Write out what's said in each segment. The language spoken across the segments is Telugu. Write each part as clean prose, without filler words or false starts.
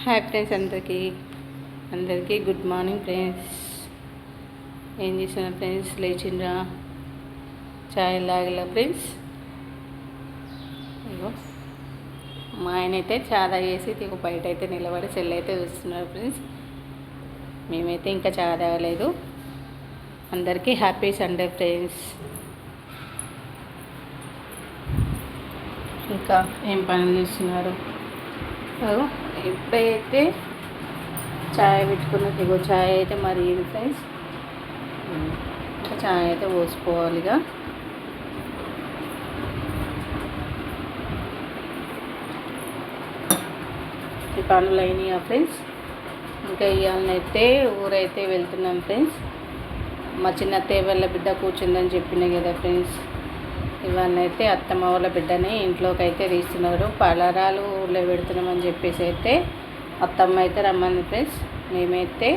హాయ్ ఫ్రెండ్స్, అందరికీ గుడ్ మార్నింగ్ ఫ్రెండ్స్. ఏం చేస్తున్నారు ఫ్రెండ్స్? లేచిండ్రా? చాయ్ తాగలా ఫ్రెండ్స్? ఇగో మా ఆయన అయితే చా తాగేసి బయట అయితే నిలబడి సెల్ అయితే చూస్తున్నారు ఫ్రెండ్స్. మేమైతే ఇంకా చా తాగలేదు. అందరికీ హ్యాపీ సండే ఫ్రెండ్స్. ఇంకా ఏం పనులు చేస్తున్నారు? ఇప్పుడైతే చాయ్ పెట్టుకున్న చాయ్ అయితే మరిగింది ఫ్రెండ్స్. ఇంకా చాయ్ అయితే పోసుకోవాలిగా. ఈ పనులు అయినాయా ఫ్రెండ్స్? ఇంకా ఇవాళనైతే ఊరైతే వెళ్తున్నాం ఫ్రెండ్స్. మా చిన్న అత్తయ్య వాళ్ళ బిడ్డ కూర్చుందని చెప్పినాయి కదా ఫ్రెండ్స్. ఇవన్నైతే అత్తమ్మ వాళ్ళ బిడ్డని ఇంట్లోకి అయితే తీస్తున్నారు. పలరాలు ఊళ్ళో పెడుతున్నామని చెప్పేసి అయితే అత్తమ్మ అయితే రమ్మంది ఫ్రెండ్స్. మేమైతే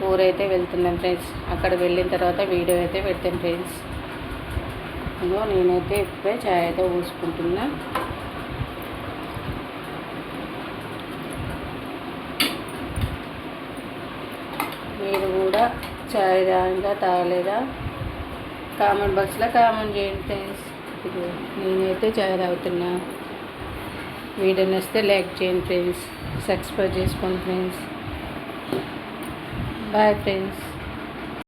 ఊరైతే వెళ్తున్నాం ఫ్రెండ్స్. అక్కడ వెళ్ళిన తర్వాత వీడియో అయితే పెడతాం ఫ్రెండ్స్. ఇగో నేనైతే ఇప్పుడే చాయ్ అయితే పోసుకుంటున్నా. మీరు కూడా చాయ్ తాగలేదా? కామెంట్ బాక్స్లో కామెంట్ చేయండి ఫ్రెండ్స్. నేనైతే చాయ్ తాగుతున్నా. వీడియో నచ్చితే లైక్ చేయండి ఫ్రెండ్స్. సబ్స్క్రైబ్ చేసుకోండి ఫ్రెండ్స్. Bye friends.